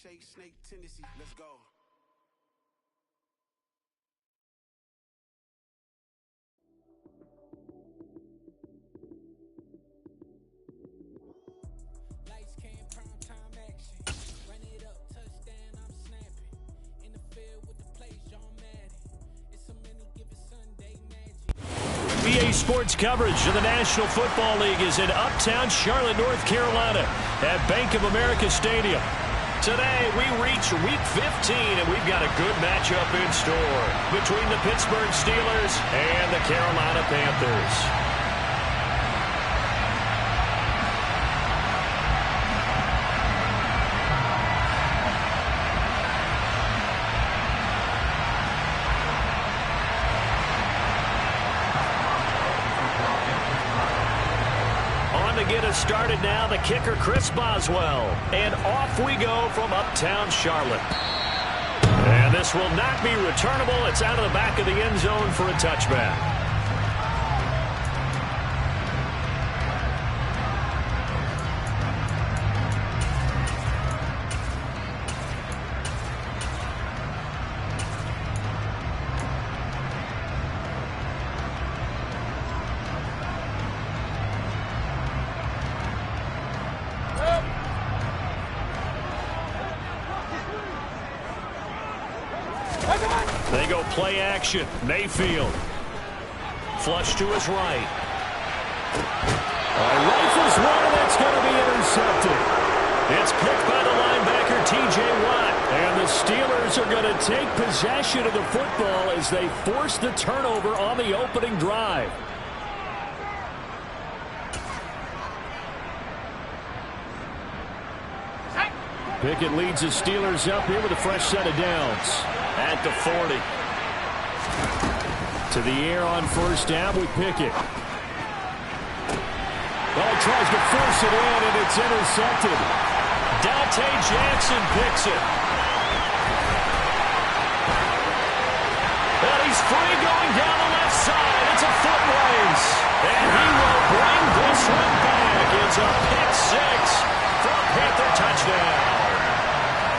shake, snake tendency. Let's go. Lights came, prime time action. Run it up, touchdown, I'm snapping. In the field with the plays, John Madden. It's a many given Sunday magic. BA Sports coverage of the National Football League is in Uptown Charlotte, North Carolina at Bank of America Stadium. Today, we reach Week 15, and we've got a good matchup in store between the Pittsburgh Steelers and the Carolina Panthers. To get us started now, the kicker, Chris Boswell. And off we go from Uptown Charlotte. And this will not be returnable. It's out of the back of the end zone for a touchback. They go play action. Mayfield. Flush to his right. Rifles one, and that's going to be intercepted. It's picked by the linebacker, T.J. Watt. And the Steelers are going to take possession of the football as they force the turnover on the opening drive. Pickett leads the Steelers up here with a fresh set of downs. At the 40. To the air on first down with Pickett. Well, he tries to force it in, and it's intercepted. Dante Jackson picks it. And he's free going down the left side. It's a foot race. And he will bring this one back. It's a pick six for a Panther touchdown.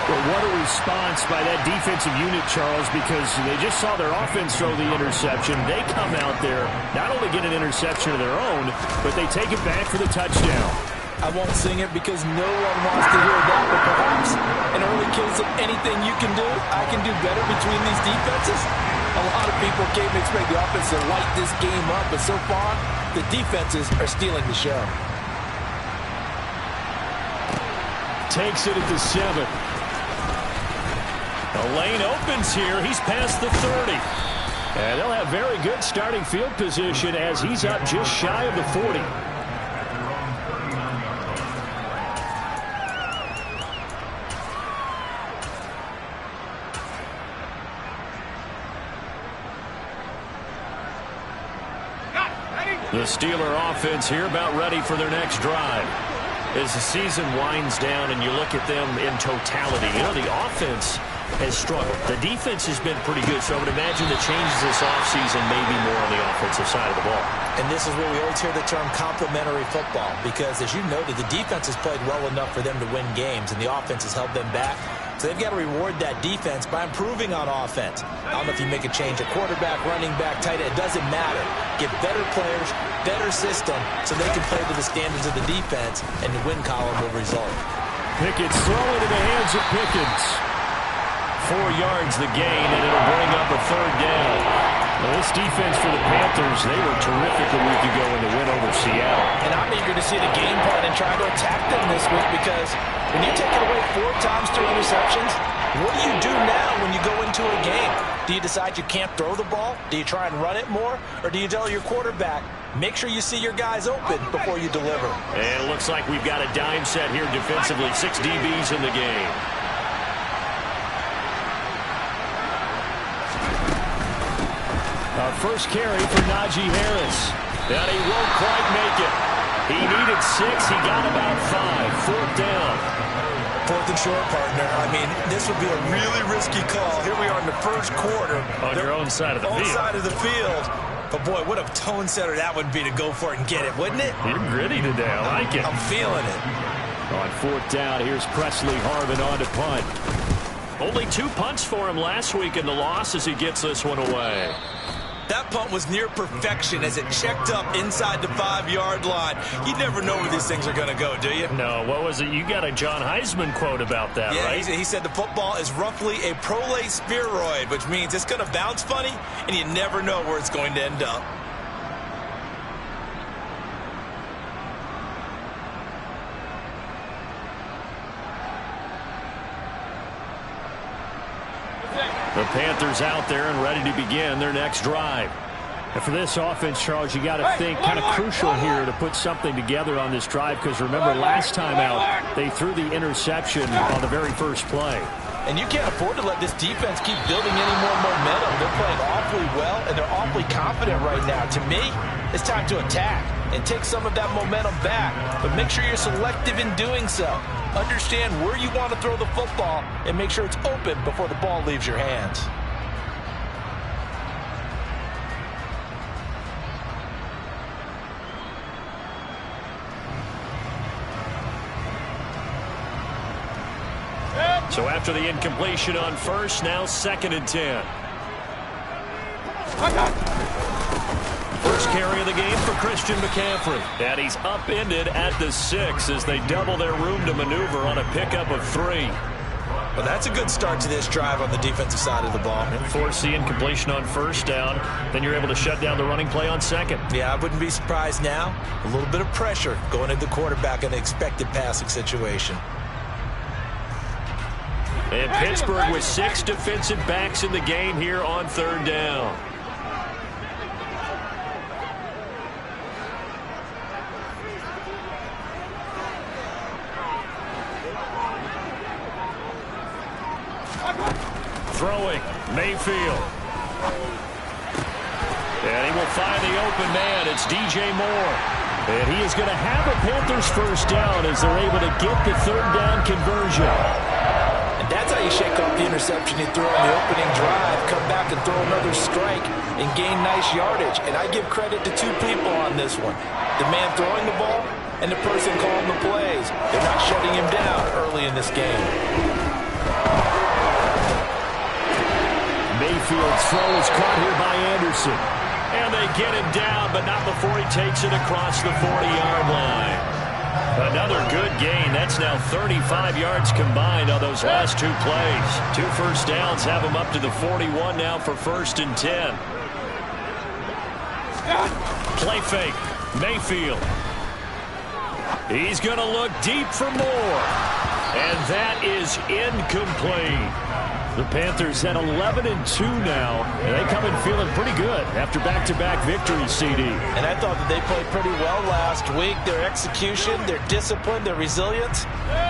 Well, what a response by that defensive unit, Charles, because they just saw their offense throw the interception. They come out there, not only get an interception of their own, but they take it back for the touchdown. I won't sing it because no one wants to hear that, but perhaps an early case of anything you can do, I can do better between these defenses. A lot of people came to expect the offense to light this game up, but so far, the defenses are stealing the show. Takes it at the 7. The lane opens here. He's past the 30. And they'll have very good starting field position as he's up just shy of the 40. The Steeler offense here about ready for their next drive. As the season winds down and you look at them in totality, you know, the offense has struggled. The defense has been pretty good, so I would imagine the changes this offseason may be more on the offensive side of the ball. And this is where we always hear the term complementary football, because as you noted, the defense has played well enough for them to win games, and the offense has held them back. So they've got to reward that defense by improving on offense. I don't know if you make a change at quarterback, running back, tight end, it doesn't matter. Get better players, better system, so they can play to the standards of the defense, and the win column will result. Pickett's throwing to the hands of Pickens. 4 yards the gain, and it'll bring up a third down. Well, this defense for the Panthers, they were terrific a week ago in the win over Seattle. And I'm eager to see the game plan and try to attack them this week, because when you take it away 4 times through interceptions, what do you do now when you go into a game? Do you decide you can't throw the ball? Do you try and run it more? Or do you tell your quarterback, make sure you see your guys open before you deliver? And it looks like we've got a dime set here defensively. 6 DBs in the game. First carry for Najee Harris. And he won't quite make it. He needed 6. He got about 5. 4th down. 4th and short, partner. I mean, this would be a really risky call. Here we are in the first quarter. On your own side of the field. On side of the field. But, boy, what a tone setter that would be to go for it and get it, wouldn't it? You're gritty today. I like it. I'm feeling it. On fourth down, here's Presley Harvin on to punt. Only 2 punts for him last week in the loss as he gets this one away. That punt was near perfection as it checked up inside the 5-yard line. You never know where these things are going to go, do you? No, what was it? You got a John Heisman quote about that, right? Yeah, he said the football is roughly a prolate spheroid, which means it's going to bounce funny, and you never know where it's going to end up. The Panthers out there and ready to begin their next drive. And for this offense, Charles, you got to think kind of crucial here to put something together on this drive, because remember last time out they threw the interception on the very first play. And you can't afford to let this defense keep building any more momentum. They're playing awfully well, and they're awfully confident right now. To me, it's time to attack and take some of that momentum back. But make sure you're selective in doing so. Understand where you want to throw the football and make sure it's open before the ball leaves your hands. So after the incompletion on first, now 2nd and 10. First carry of the game for Christian McCaffrey. And he's upended at the 6 as they double their room to maneuver on a pickup of 3. Well, that's a good start to this drive on the defensive side of the ball. Force the incompletion on first down. Then you're able to shut down the running play on 2nd. Yeah, I wouldn't be surprised now. A little bit of pressure going into the quarterback in the expected passing situation. And Pittsburgh with 6 defensive backs in the game here on 3rd down. Throwing, Mayfield. And he will find the open man. It's DJ Moore. And he is going to have a Panthers first down as they're able to get the 3rd down conversion. And that's how you shake off the interception you threw on the opening drive, come back and throw another strike and gain nice yardage. And I give credit to 2 people on this one. The man throwing the ball and the person calling the plays. They're not shutting him down early in this game. Mayfield's throw is caught here by Anderson. And they get him down, but not before he takes it across the 40-yard line. Another good gain. That's now 35 yards combined on those last 2 plays. 2 first downs have him up to the 41 now for 1st and 10. Play fake. Mayfield. He's going to look deep for more. And that is incomplete. The Panthers at 11-2 now, and they come in feeling pretty good after back-to-back victories, CD. And I thought that they played pretty well last week. Their execution, their discipline, their resilience,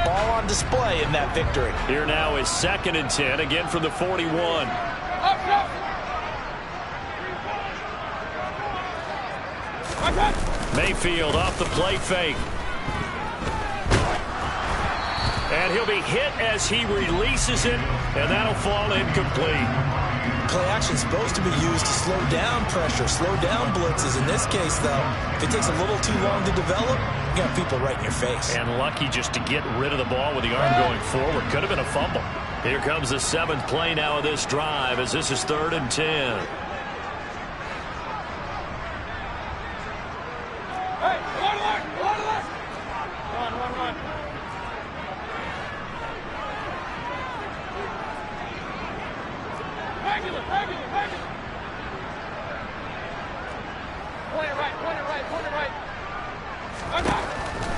all on display in that victory. Here now is 2nd and 10, again from the 41. Mayfield off the play fake. And he'll be hit as he releases it, and that'll fall incomplete. Play action's supposed to be used to slow down pressure, slow down blitzes. In this case, though, if it takes a little too long to develop, you got people right in your face. And lucky just to get rid of the ball with the arm going forward. Could have been a fumble. Here comes the 7th play now of this drive as this is 3rd and 10.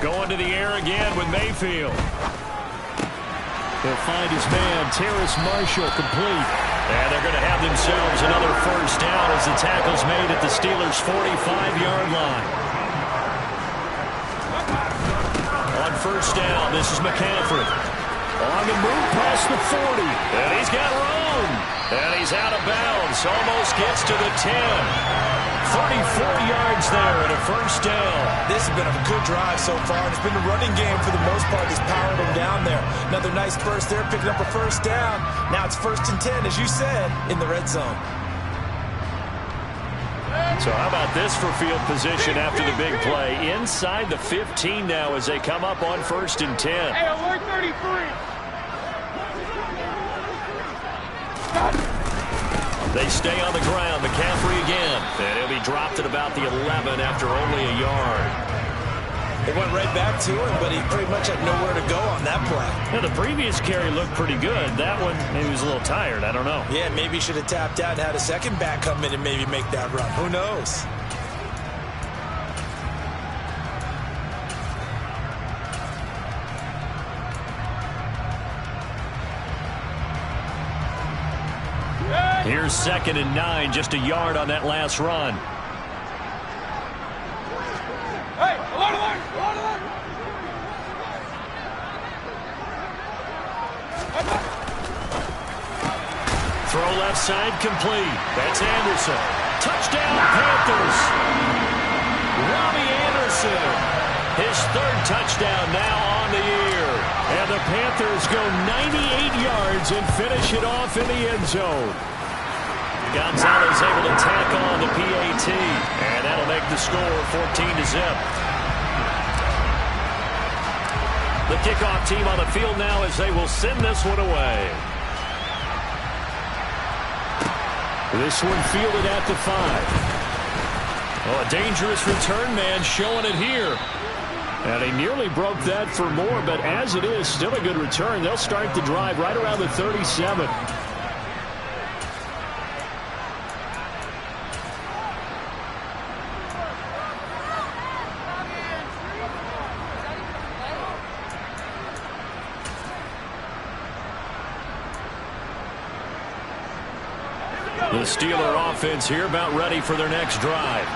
Going to the air again with Mayfield. He'll find his man, Terrace Marshall, complete. And they're going to have themselves another first down as the tackle's made at the Steelers' 45-yard line. On first down, this is McCaffrey. On the move past the 40. And he's got room. And he's out of bounds. Almost gets to the 10. 34 yards there and a first down. This has been a good drive so far. It's been the running game for the most part that's powered them down there. Another nice burst there, picking up a first down. Now it's 1st and 10, as you said, in the red zone. So how about this for field position after the big play? Inside the 15 now as they come up on 1st and 10. Hey, alert 33. They stay on the ground. McCaffrey again. And he'll be dropped at about the 11 after only a yard. They went right back to him, but he pretty much had nowhere to go on that play. Yeah, the previous carry looked pretty good. That one, maybe he was a little tired. I don't know. Yeah, maybe he should have tapped out and had a second back come in and maybe make that run. Who knows? Here's 2nd and 9, just a yard on that last run. Hey, alert, alert, alert, alert. Throw left side complete. That's Anderson. Touchdown Panthers. Robbie Anderson. His 3rd touchdown now on the year. And the Panthers go 98 yards and finish it off in the end zone. Gonzalez able to tack on the PAT. And that'll make the score 14-0. The kickoff team on the field now as they will send this one away. This one fielded at the 5. Oh, a dangerous return man showing it here. And he nearly broke that for more, but as it is, still a good return. They'll start the drive right around the 37. The Steeler offense here about ready for their next drive.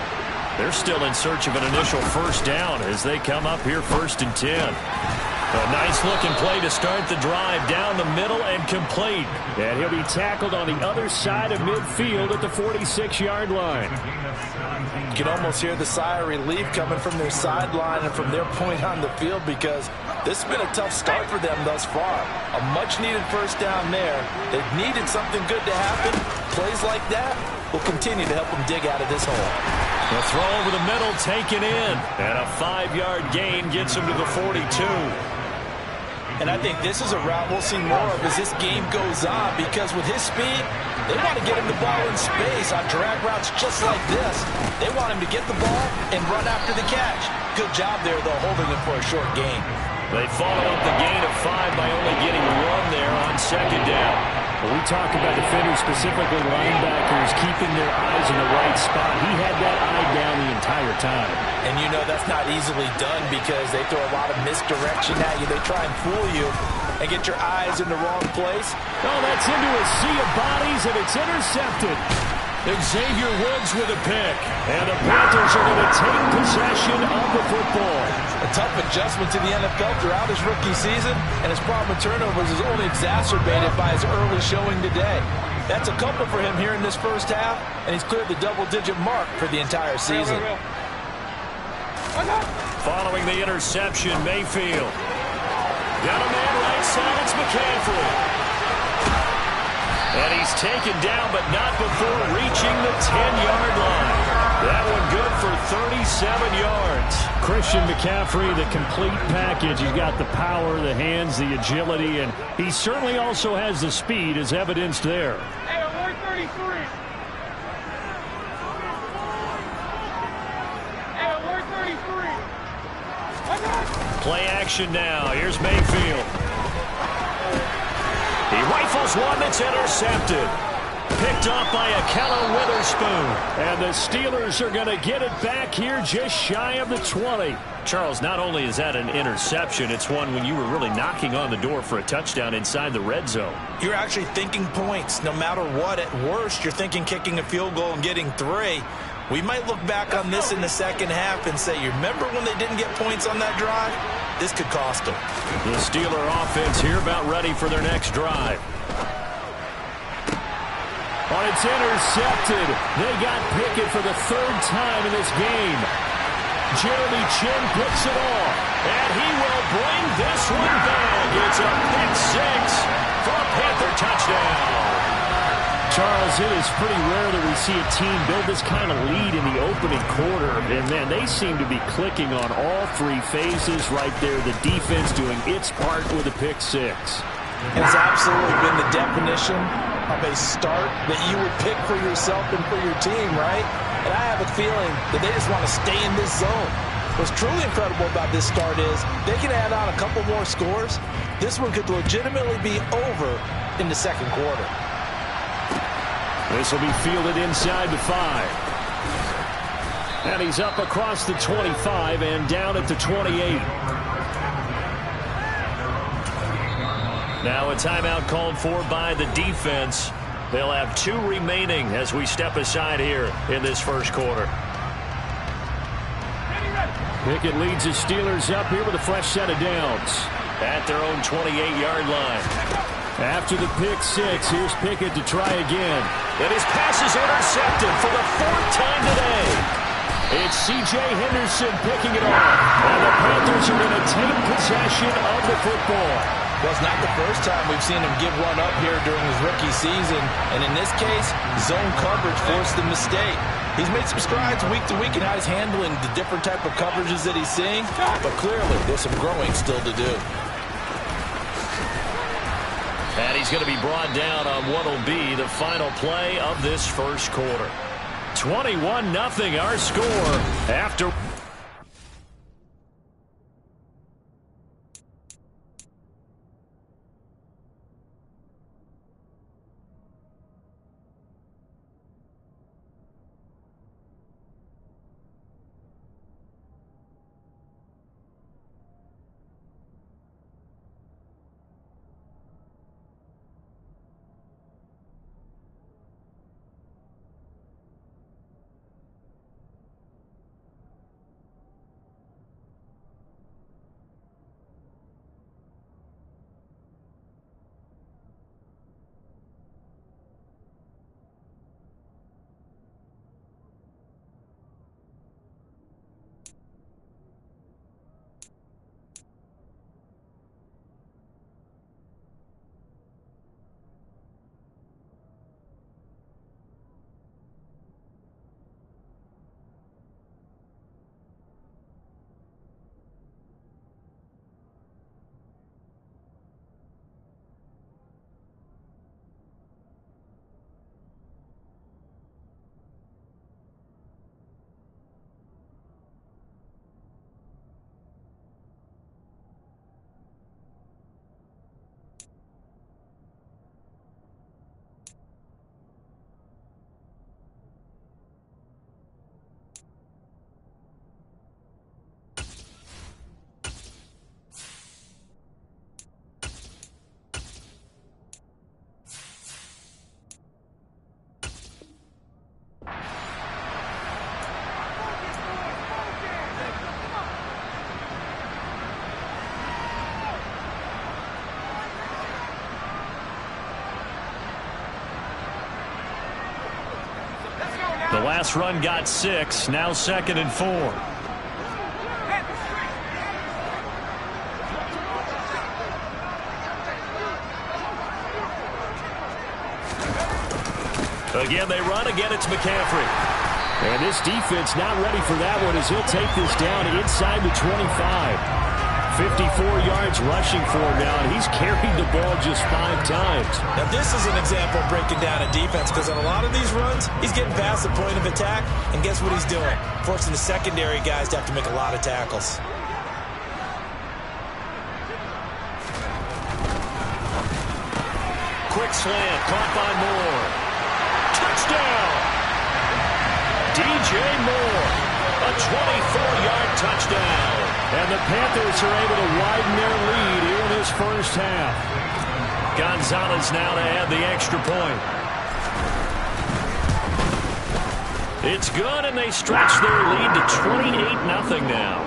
They're still in search of an initial first down as they come up here 1st and 10. A nice-looking play to start the drive down the middle and complete. And he'll be tackled on the other side of midfield at the 46-yard line. You can almost hear the sigh of relief coming from their sideline and from their point on the field because this has been a tough start for them thus far. A much-needed first down there. They've needed something good to happen. Plays like that will continue to help them dig out of this hole. The throw over the middle taken in. And a 5-yard gain gets him to the 42. And I think this is a route we'll see more of as this game goes on because with his speed, they want to get him the ball in space on drag routes just like this. They want him to get the ball and run after the catch. Good job there, though, holding him for a short gain. They follow up the gain of 5 by only getting 1 there on 2nd down. When we talk about defenders, specifically linebackers, keeping their eyes in the right spot, he had that eye down the entire time. And you know that's not easily done because they throw a lot of misdirection at you. They try and fool you and get your eyes in the wrong place. Oh, that's into a sea of bodies, and it's intercepted. Xavier Woods with a pick. And the Panthers are going to take possession of the football. A tough adjustment to the NFL throughout his rookie season, and his problem with turnovers is only exacerbated by his early showing today. That's a couple for him here in this first half, and he's cleared the double-digit mark for the entire season. Following the interception, Mayfield. Got a man right side, it's McCaffrey. And he's taken down, but not before reaching the 10-yard line. That one good for 37 yards. Christian McCaffrey, the complete package. He's got the power, the hands, the agility, and he certainly also has the speed as evidenced there. Hey, alert 33. Hey, alert 33. Play action now. Here's Mayfield. He rifles one that's intercepted. Picked up by Akello Witherspoon. And the Steelers are going to get it back here just shy of the 20. Charles, not only is that an interception, it's one when you were really knocking on the door for a touchdown inside the red zone. You're actually thinking points. No matter what, at worst, you're thinking kicking a field goal and getting 3. We might look back on this in the second half and say, you remember when they didn't get points on that drive? This could cost them. The Steeler offense here about ready for their next drive. Oh, it's intercepted. They got Pickett for the 3rd time in this game. Jeremy Chin puts it off. And he will bring this one back. It's a pick 6 for a Panther touchdown. Charles, it is pretty rare that we see a team build this kind of lead in the opening quarter. And, man, they seem to be clicking on all three phases right there. The defense doing its part with a pick six. It's absolutely been the definition of a start that you would pick for yourself and for your team, right? And I have a feeling that they just want to stay in this zone. What's truly incredible about this start is they can add on a couple more scores. This one could legitimately be over in the second quarter. This will be fielded inside the 5. And he's up across the 25 and down at the 28. Now a timeout called for by the defense. They'll have 2 remaining as we step aside here in this first quarter. Pickett leads the Steelers up here with a fresh set of downs at their own 28-yard line. After the pick six, here's Pickett to try again. And his pass is intercepted for the 4th time today. It's C.J. Henderson picking it off. And the Panthers are going to take possession of the football. Well, it's not the first time we've seen him give one up here during his rookie season. And in this case, zone coverage forced the mistake. He's made some strides week to week in how he's handling the different type of coverages that he's seeing. But clearly, there's some growing still to do. And he's going to be brought down on what will be the final play of this first quarter. 21-0 our score after... The last run got 6, now 2nd and 4. Again, they run. Again, it's McCaffrey. And this defense not ready for that one as he'll take this down inside the 25. 54 yards rushing for him now, and he's carried the ball just 5 times. Now, this is an example of breaking down a defense because on a lot of these runs, he's getting past the point of attack, and guess what he's doing? Forcing the secondary guys to have to make a lot of tackles. Quick slant, caught by Moore. Touchdown! DJ Moore, a 24-yard touchdown. And the Panthers are able to widen their lead here in this first half. Gonzalez now to add the extra point. It's good, and they stretch their lead to 28-0 now.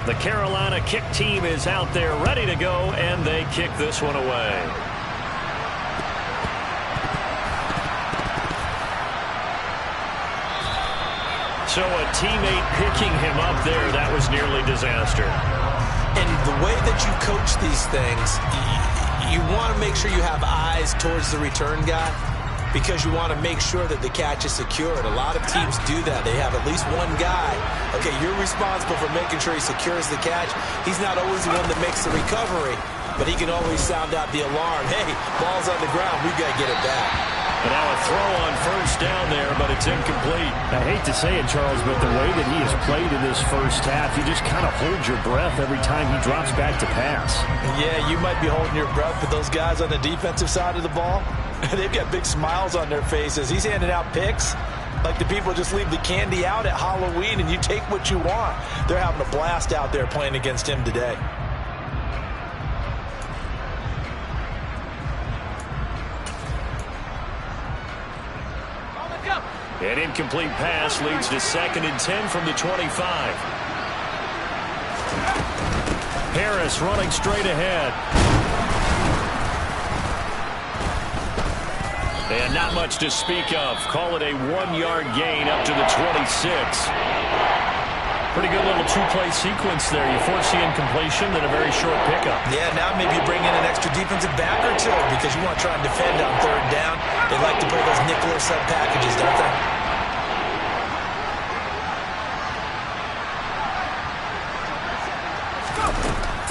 The Carolina kick team is out there ready to go, and they kick this one away. So a teammate picking him up there, that was nearly disaster. And And the way that you coach these things, you want to make sure you have eyes towards the return guy because you want to make sure that the catch is secured. A lot of teams do that. They have at least one guy. Okay, you're responsible for making sure he secures the catch. He's not always the one that makes the recovery, but he can always sound out the alarm. Hey, ball's on the ground. We've got to get it back. And now a throw on first down there, but it's incomplete. I hate to say it, Charles, but the way that he has played in this first half, you just kind of hold your breath every time he drops back to pass. Yeah, you might be holding your breath, but those guys on the defensive side of the ball, they've got big smiles on their faces. He's handing out picks like the people just leave the candy out at Halloween and you take what you want. They're having a blast out there playing against him today. An incomplete pass leads to 2nd and 10 from the 25. Harris running straight ahead. And not much to speak of. Call it a 1-yard gain up to the 26. Pretty good little two-play sequence there. You force the incompletion, then a very short pickup. Yeah, now maybe you bring in an extra defensive back or two because you want to try and defend on 3rd down. They like to play those nickel or sub packages, don't they?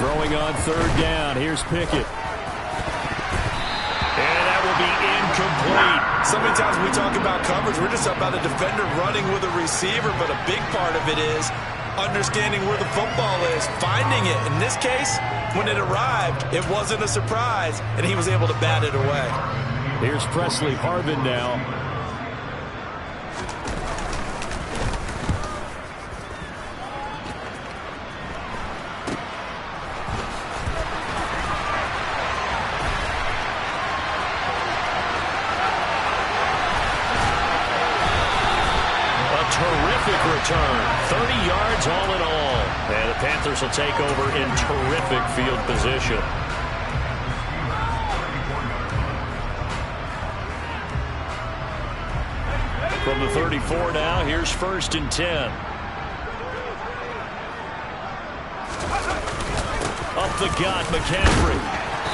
Throwing on 3rd down. Here's Pickett. And that will be incomplete. So many times when we talk about coverage, we're just about a defender running with a receiver, but a big part of it is understanding where the football is, finding it. In this case, when it arrived, it wasn't a surprise, and he was able to bat it away. Here's Presley Harvin now. Return, 30 yards all in all. And the Panthers will take over in terrific field position. From the 34 now, here's 1st and 10. Up the gut, McCaffrey.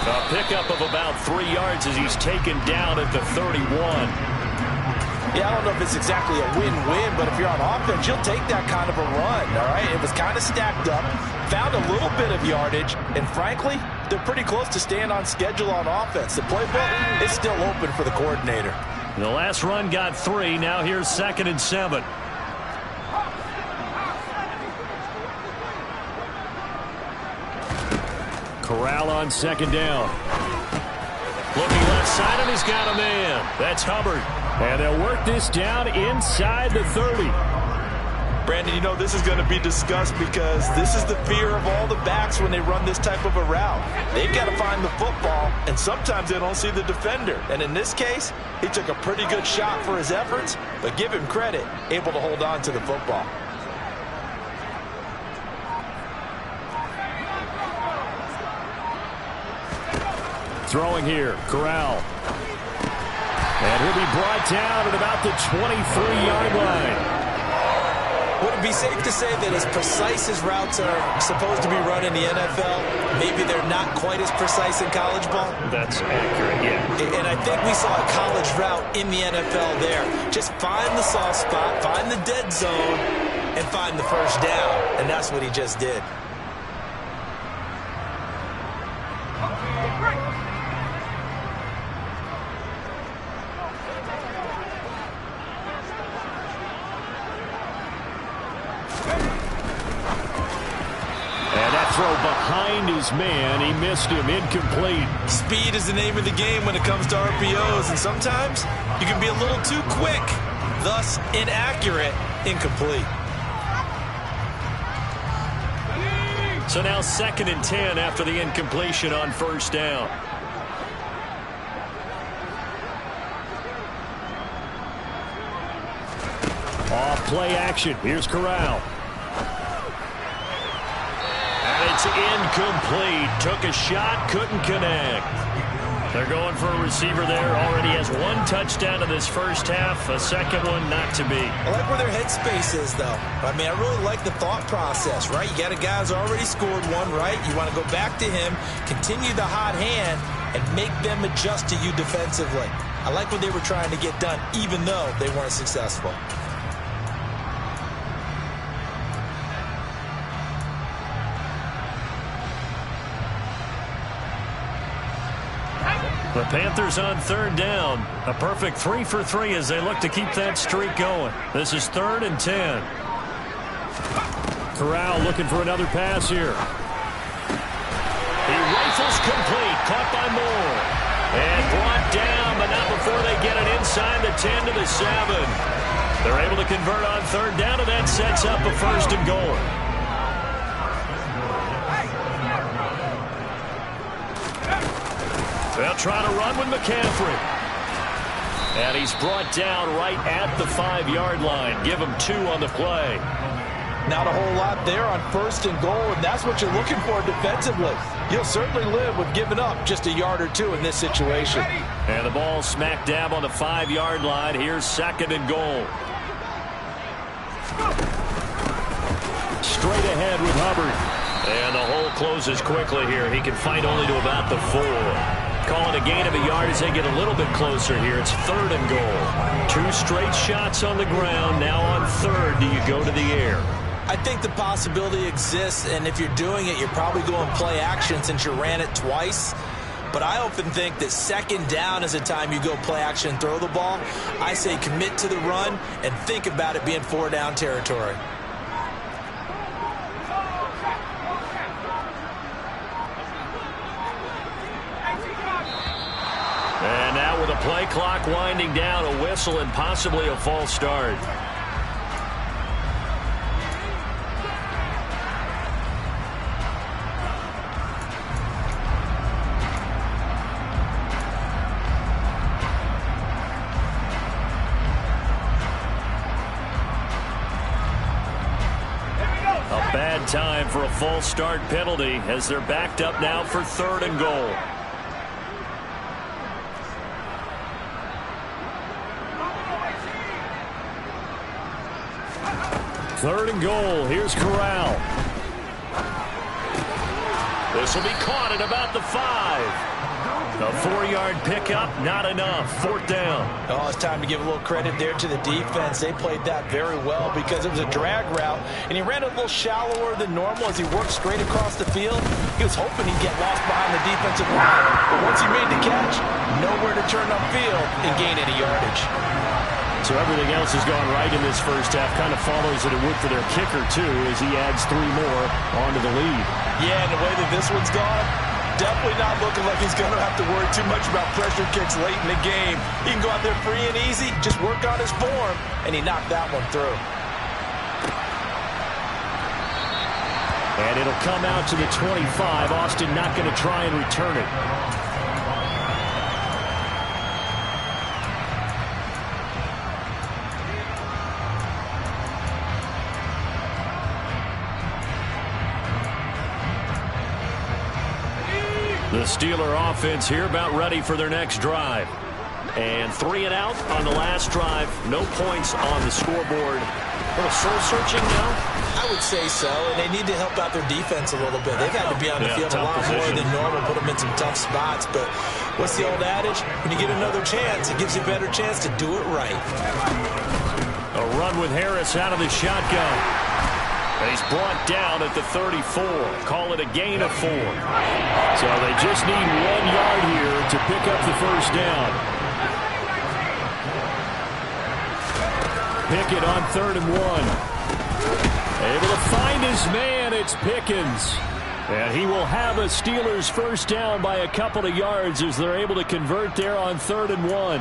A pickup of about 3 yards as he's taken down at the 31. Yeah, I don't know if it's exactly a win-win, but if you're on offense, you'll take that kind of a run, all right? It was kind of stacked up, found a little bit of yardage, and frankly, they're pretty close to staying on schedule on offense. The playbook is still open for the coordinator. The last run got 3. Now here's 2nd and 7. Corral on 2nd down. Looking left side, and he's got a man. That's Hubbard. And they'll work this down inside the 30. Brandon, you know this is going to be discussed because this is the fear of all the backs when they run this type of a route. They've got to find the football, and sometimes they don't see the defender. And in this case, he took a pretty good shot for his efforts, but give him credit, able to hold on to the football. Throwing here, Corral. And he'll be brought down at about the 23-yard line. Would it be safe to say that as precise as routes are supposed to be run in the NFL, maybe they're not quite as precise in college ball? That's accurate, yeah. And I think we saw a college route in the NFL there. Just find the soft spot, find the dead zone, and find the 1st down. And that's what he just did. Throw behind his man. He missed him. Incomplete. Speed is the name of the game when it comes to RPOs, and sometimes you can be a little too quick, thus inaccurate, incomplete. So now 2nd and 10 after the incompletion on 1st down. Off play action. Here's Corral. And it's incomplete. Took a shot, couldn't connect. They're going for a receiver there. Already has one touchdown in this first half. A second one not to be. I like where their headspace is, though. I mean, I really like the thought process, right? You got a guy who's already scored one, right? You want to go back to him, continue the hot hand, and make them adjust to you defensively. I like what they were trying to get done, even though they weren't successful. The Panthers on third down. A perfect 3 for 3 as they look to keep that streak going. This is 3rd and 10. Corral looking for another pass here. He rifles complete. Caught by Moore. And brought down, but not before they get it inside the 10 to the 7. They're able to convert on third down, and that sets up a 1st and goal. They'll try to run with McCaffrey. And he's brought down right at the 5-yard line. Give him 2 on the play. Not a whole lot there on 1st and goal, and that's what you're looking for defensively. You'll certainly live with giving up just a yard or 2 in this situation. And the ball smack dab on the 5-yard line. Here's 2nd and goal. Straight ahead with Hubbard. And the hole closes quickly here. He can fight only to about the 4. Calling a gain of a yard as they get a little bit closer here. It's 3rd and goal. 2 straight shots on the ground. Now on 3rd, do you go to the air? I think the possibility exists, and if you're doing it, you're probably going play action since you ran it twice. But I often think that 2nd down is the time you go play action and throw the ball. I say commit to the run and think about it being 4-down territory. And now with a play clock winding down, a whistle and possibly a false start. A bad time for a false start penalty as they're backed up now for 3rd and goal. Third and goal. Here's Corral. This will be caught at about the 5. A 4-yard pickup, not enough. 4th down. Oh, it's time to give a little credit there to the defense. They played that very well because it was a drag route, and he ran a little shallower than normal as he worked straight across the field. He was hoping he'd get lost behind the defensive line, but once he made the catch, nowhere to turn upfield and gain any yardage. So everything else has gone right in this first half. Kind of follows that it would for their kicker, too, as he adds 3 more onto the lead. Yeah, and the way that this one's gone, definitely not looking like he's going to have to worry too much about pressure kicks late in the game. He can go out there free and easy, just work on his form, and he knocked that one through. And it'll come out to the 25. Austin not going to try and return it. The Steeler offense here about ready for their next drive. And 3 and out on the last drive. No points on the scoreboard. A little soul-searching now? I would say so, and they need to help out their defense a little bit. They've had to be on the field a lot more than normal, put them in some tough spots. But what's the old adage? When you get another chance, it gives you a better chance to do it right. A run with Harris out of the shotgun. And he's brought down at the 34. Call it a gain of 4. So they just need 1 yard here to pick up the first down. Pickett on 3rd and 1. Able to find his man. It's Pickens. And he will have a Steelers first down by a couple of yards as they're able to convert there on 3rd and 1.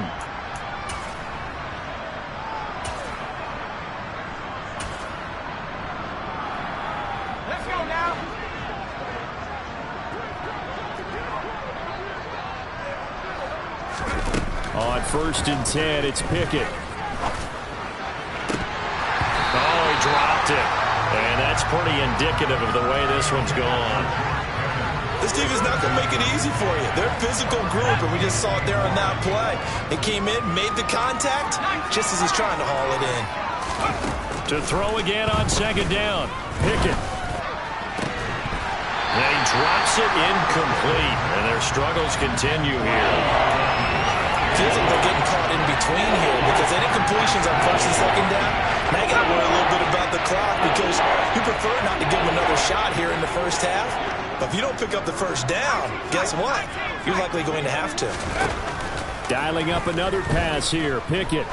On 1st and 10, it's Pickett. Oh, he dropped it. And that's pretty indicative of the way this one's gone. This team is not going to make it easy for you. They're a physical group, and we just saw it there on that play. He came in, made the contact, just as he's trying to haul it in. To throw again on second down. Pickett. And he drops it incomplete, and their struggles continue here. Feels like they're getting caught in between here because any completions on first and second down, now you got to worry a little bit about the clock because you prefer not to give them another shot here in the first half. But if you don't pick up the first down, guess what? You're likely going to have to. Dialing up another pass here. Pickett.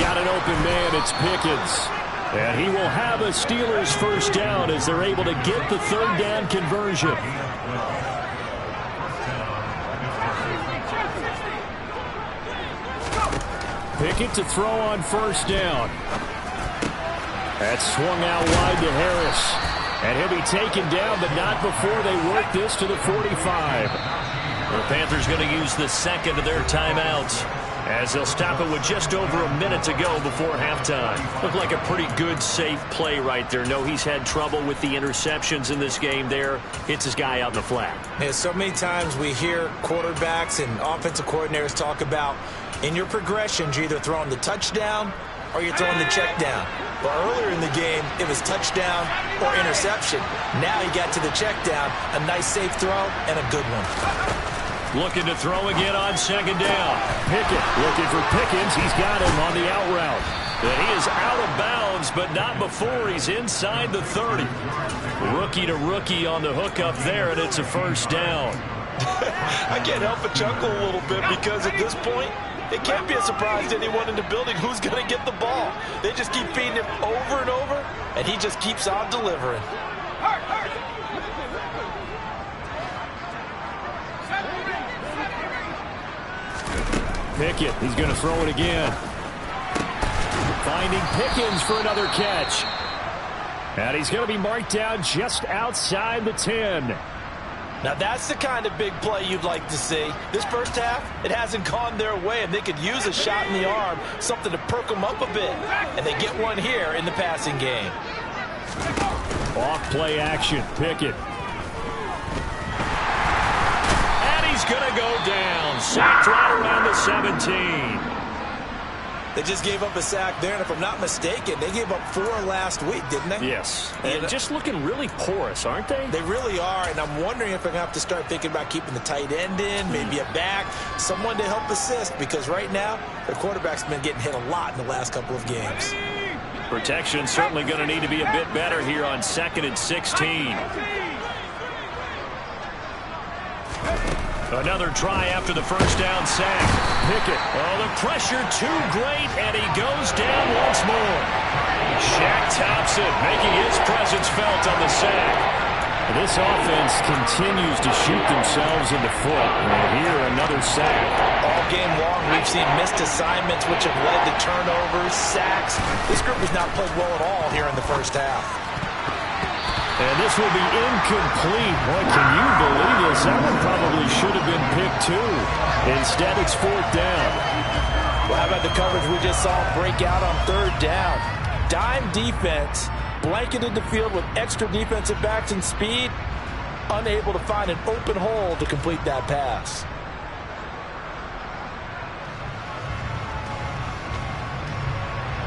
Got an open man. It's Pickens. And he will have a Steelers first down as they're able to get the third down conversion. Pickett to throw on first down. That's swung out wide to Harris. And he'll be taken down, but not before they work this to the 45. The Panthers going to use the second of their timeouts as they'll stop it with just over a minute to go before halftime. Looked like a pretty good, safe play right there. No, he's had trouble with the interceptions in this game there. Hits his guy out in the flat. Yeah, so many times we hear quarterbacks and offensive coordinators talk about in your progressions, you're either throwing the touchdown or you're throwing the check down. But earlier in the game, it was touchdown or interception. Now he got to the check down, a nice safe throw, and a good one. Looking to throw again on second down. Pickett looking for Pickens. He's got him on the out route. And he is out of bounds, but not before he's inside the 30. Rookie to rookie on the hookup there, and it's a first down. I can't help but chuckle a little bit because at this point, it can't be a surprise to anyone in the building who's going to get the ball. They just keep feeding him over and over, and he just keeps on delivering. Pickett, he's going to throw it again. Finding Pickens for another catch. And he's going to be marked down just outside the 10. Now that's the kind of big play you'd like to see. This first half, it hasn't gone their way, and they could use a shot in the arm, something to perk them up a bit. And they get one here in the passing game. Off play action, Pickett. And he's going to go down. Sacked right around the 17. They just gave up a sack there, and if I'm not mistaken, they gave up 4 last week, didn't they? Yes. And just looking really porous, aren't they? They really are, and I'm wondering if they're going to have to start thinking about keeping the tight end in, maybe a back, someone to help assist, because right now, their quarterback's been getting hit a lot in the last couple of games. Protection certainly going to need to be a bit better here on 2nd and 16. Another try after the first down sack. Pickett. Oh, the pressure too great, and he goes down once more. Shaq Thompson making his presence felt on the sack. This offense continues to shoot themselves in the foot. And here, another sack. All game long, we've seen missed assignments, which have led to turnovers, sacks. This group has not played well at all here in the first half. And this will be incomplete. Boy, can you believe this? That one probably should have been picked too. Instead, it's 4th down. Well, how about the coverage we just saw break out on 3rd down? Dime defense, blanketed the field with extra defensive backs and speed, unable to find an open hole to complete that pass.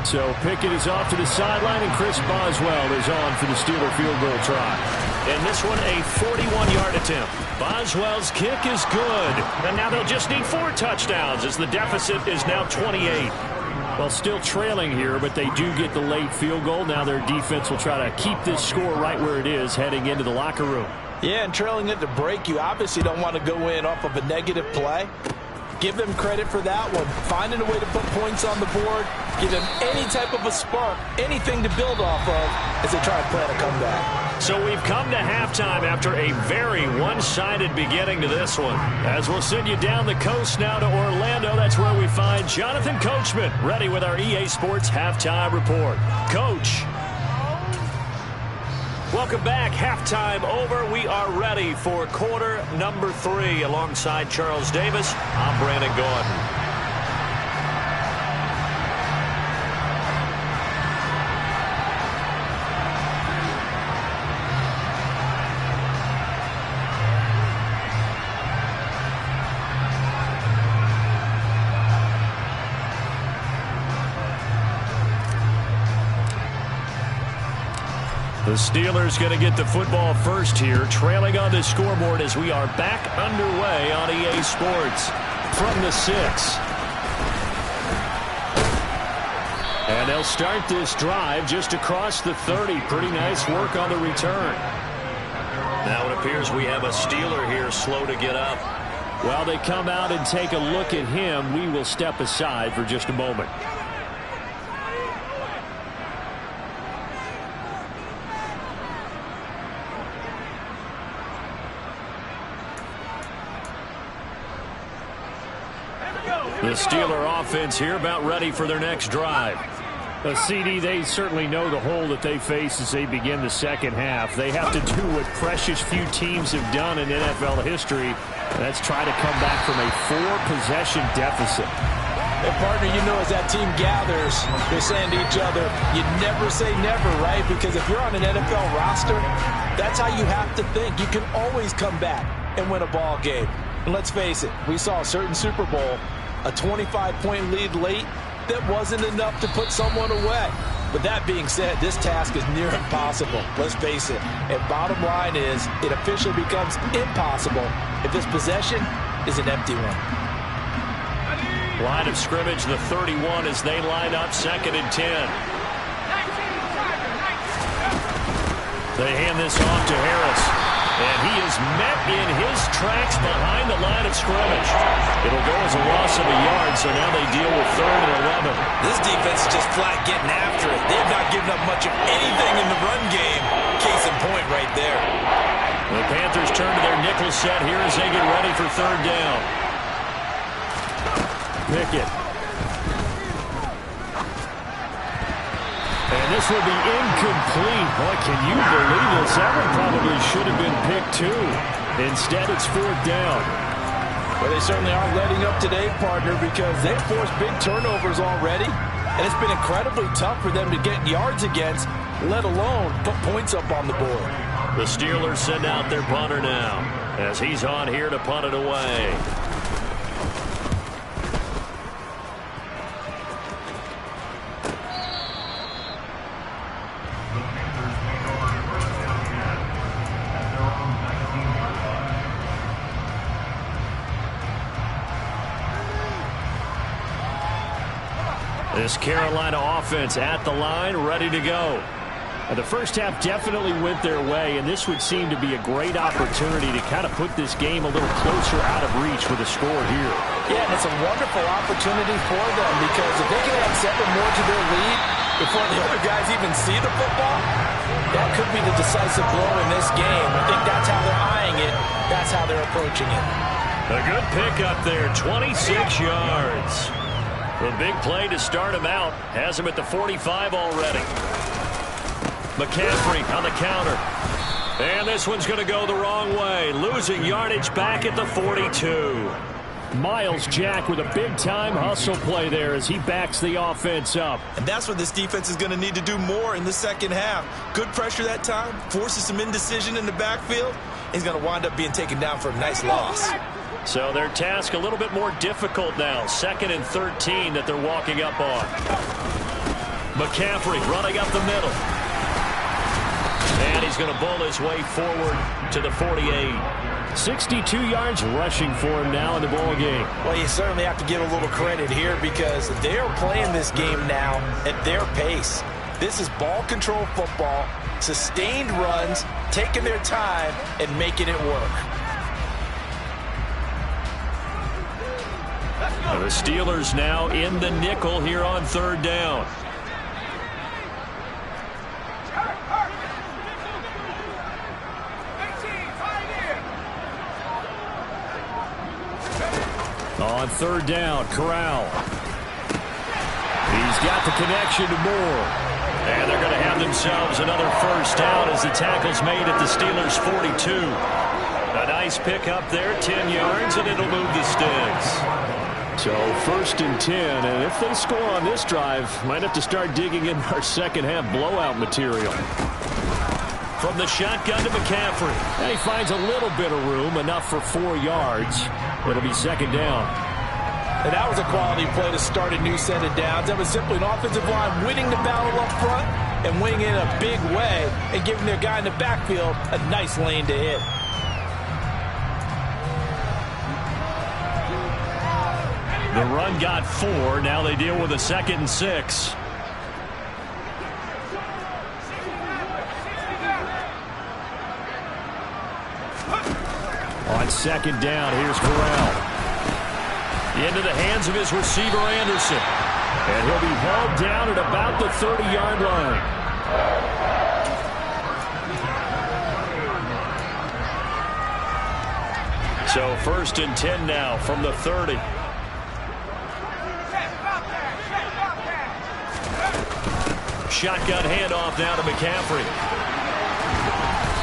So Pickett is off to the sideline, and Chris Boswell is on for the Steeler field goal try. And this one, a 41-yard attempt. Boswell's kick is good. And now they'll just need 4 touchdowns as the deficit is now 28. Well, still trailing here, but they do get the late field goal. Now their defense will try to keep this score right where it is heading into the locker room. Yeah, and trailing it to break, you obviously don't want to go in off of a negative play. Give them credit for that one. Finding a way to put points on the board. Give them any type of a spark, anything to build off of as they try to plan a comeback. So we've come to halftime after a very one-sided beginning to this one. As we'll send you down the coast now to Orlando, that's where we find Jonathan Coachman ready with our EA Sports Halftime Report. Coach. Welcome back. Halftime over. We are ready for quarter number 3. Alongside Charles Davis, I'm Brandon Gordon. The Steelers going to get the football first here, trailing on the scoreboard as we are back underway on EA Sports from the 6. And they'll start this drive just across the 30. Pretty nice work on the return. Now it appears we have a Steeler here slow to get up. While they come out and take a look at him, we will step aside for just a moment. The Steeler offense here about ready for their next drive. CD, they certainly know the hole that they face as they begin the second half. They have to do what precious few teams have done in NFL history. That's try to come back from a 4-possession deficit. Hey, partner, you know as that team gathers, they're saying to each other, you never say never, right? Because if you're on an NFL roster, that's how you have to think. You can always come back and win a ball game. And let's face it, we saw a certain Super Bowl, a 25-point lead late, that wasn't enough to put someone away. But that being said, this task is near impossible. Let's face it. And bottom line is, it officially becomes impossible if this possession is an empty one. Line of scrimmage, the 31 as they line up 2nd and 10. They hand this off to Harris. And he is met in his tracks behind the line of scrimmage. It'll go as a loss of a yard, so now they deal with 3rd and 11. This defense is just flat getting after it. They've not given up much of anything in the run game. Case in point right there. The Panthers turn to their nickel set here as they get ready for 3rd down. Pickett. And this will be incomplete. Boy, can you believe this? That one probably should have been picked too. Instead, it's 4th down. Well, they certainly aren't letting up today, partner, because they've forced big turnovers already. And it's been incredibly tough for them to get yards against, let alone put points up on the board. The Steelers send out their punter now as he's on here to punt it away. This Carolina offense at the line, ready to go. The first half definitely went their way, and this would seem to be a great opportunity to kind of put this game a little closer out of reach with a score here. Yeah, and it's a wonderful opportunity for them because if they can add 7 more to their lead before the other guys even see the football, that could be the decisive blow in this game. I think that's how they're eyeing it. That's how they're approaching it. A good pick up there, 26 yards. The big play to start him out has him at the 45 already. McCaffrey on the counter. And this one's going to go the wrong way. Losing yardage back at the 42. Miles Jack with a big-time hustle play there as he backs the offense up. And that's what this defense is going to need to do more in the second half. Good pressure that time, forces some indecision in the backfield. He's going to wind up being taken down for a nice loss. So their task a little bit more difficult now. 2nd and 13 that they're walking up on. McCaffrey running up the middle. And he's going to bowl his way forward to the 48. 62 yards rushing for him now in the ball game. Well, you certainly have to give a little credit here because they're playing this game now at their pace. This is ball control football, sustained runs, taking their time and making it work. The Steelers now in the nickel here on 3rd down. On 3rd down, Corral. He's got the connection to Moore. And they're going to have themselves another first down as the tackle's made at the Steelers' 42. A nice pick up there, 10 yards, and it'll move the sticks. So 1st and 10, and if they score on this drive, might have to start digging in our second half blowout material. From the shotgun to McCaffrey. And he finds a little bit of room, enough for 4 yards. It'll be 2nd down. And that was a quality play to start a new set of downs. That was simply an offensive line winning the battle up front and winning in a big way. And and giving their guy in the backfield a nice lane to hit. The run got 4. Now they deal with a 2nd and 6. On 2nd down, here's Corral. Into the hands of his receiver, Anderson. And he'll be hauled down at about the 30-yard line. So 1st and 10 now from the 30. Shotgun handoff now to McCaffrey.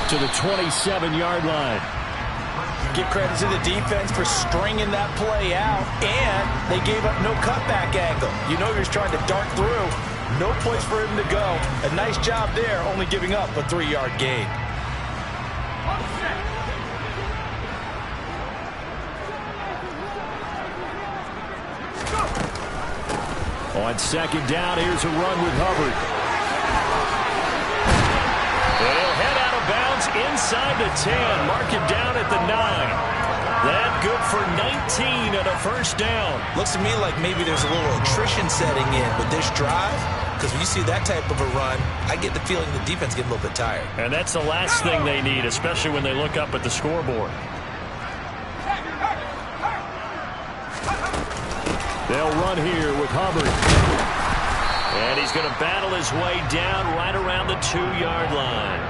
To the 27-yard line. Give credit to the defense for stringing that play out, and they gave up no cutback angle. You know you're trying to dart through. No place for him to go. A nice job there, only giving up a 3-yard gain. On 2nd down, here's a run with Hubbard. And he'll head out of bounds inside the 10. Mark it down at the 9. That good for 19 and a 1st down. Looks to me like maybe there's a little attrition setting in with this drive, because when you see that type of a run, I get the feeling the defense get a little bit tired. And that's the last thing they need, especially when they look up at the scoreboard. They'll run here with Hubbard. And he's going to battle his way down right around the 2-yard line.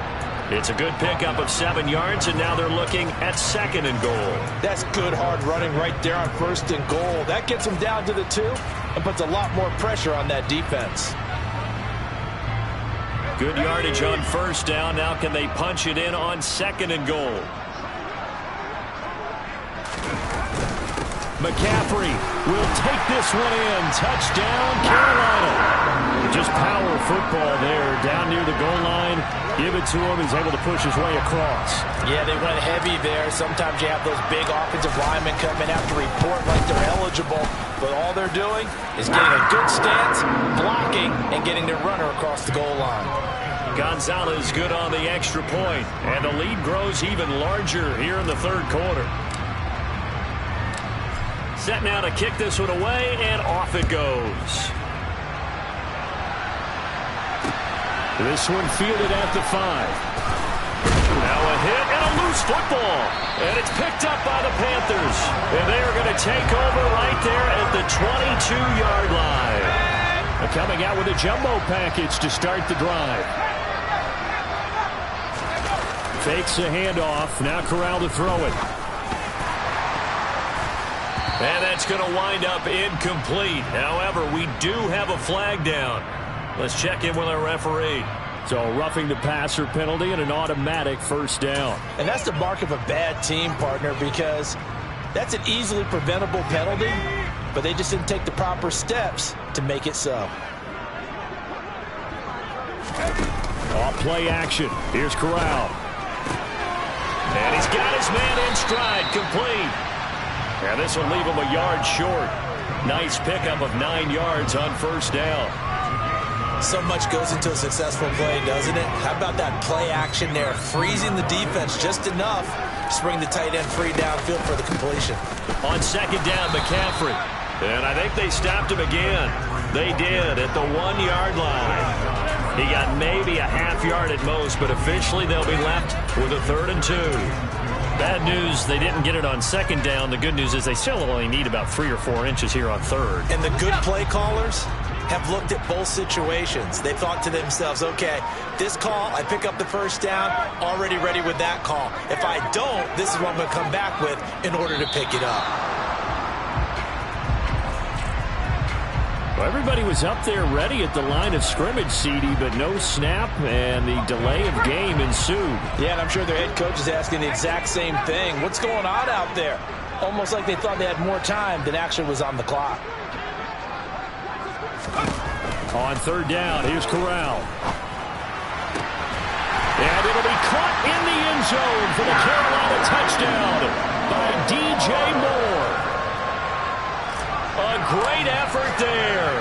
It's a good pickup of 7 yards, and now they're looking at 2nd and goal. That's good hard running right there on 1st and goal. That gets them down to the 2 and puts a lot more pressure on that defense. Good yardage on 1st down. Now can they punch it in on 2nd and goal? McCaffrey will take this one in. Touchdown, Carolina. Just power football there down near the goal line. Give it to him. He's able to push his way across. Yeah, they went heavy there. Sometimes you have those big offensive linemen come in, have to report like they're eligible. But all they're doing is getting a good stance, blocking, and getting their runner across the goal line. Gonzalez good on the extra point. And the lead grows even larger here in the 3rd quarter. Set now to kick this one away, and off it goes. This one fielded at the 5. Now a hit and a loose football. And it's picked up by the Panthers. And they are going to take over right there at the 22-yard line. Coming out with a jumbo package to start the drive. Fakes a handoff. Now Corral to throw it. And that's going to wind up incomplete. However, we do have a flag down. Let's check in with our referee. So roughing the passer penalty and an automatic 1st down. And that's the mark of a bad team, partner, because that's an easily preventable penalty, but they just didn't take the proper steps to make it so. Off play action. Here's Corral. And he's got his man in stride, complete. And this will leave him a yard short. Nice pickup of 9 yards on 1st down. So much goes into a successful play, doesn't it? How about that play action there? Freezing the defense just enough to bring the tight end free downfield for the completion. On 2nd down, McCaffrey. And I think they stopped him again. They did at the 1-yard line. He got maybe a half yard at most, but officially they'll be left with a 3rd and 2. Bad news, they didn't get it on 2nd down. The good news is they still only need about 3 or 4 inches here on 3rd. And the good play callers have looked at both situations. They thought to themselves, okay, this call, I pick up the 1st down, already ready with that call. If I don't, this is what I'm going to come back with in order to pick it up. Well, everybody was up there ready at the line of scrimmage, CD, but no snap, and the delay of game ensued. Yeah, and I'm sure their head coach is asking the exact same thing. What's going on out there? Almost like they thought they had more time than actually was on the clock. On 3rd down, here's Corral. And it'll be caught in the end zone for the Carolina touchdown by DJ Moore. A great effort there.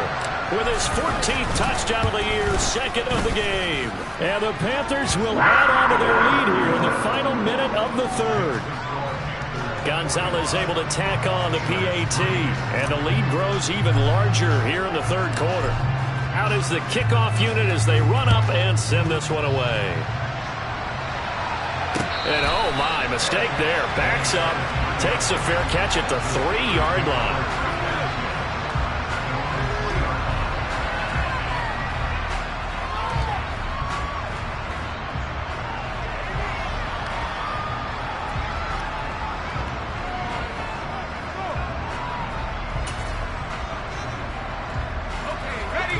with his 14th touchdown of the year, second of the game. And the Panthers will add on to their lead here in the final minute of the third. Gonzalez able to tack on the PAT, and the lead grows even larger here in the third quarter. Out is the kickoff unit as they run up and send this one away. And oh my, mistake there. Backs up, takes a fair catch at the 3-yard line.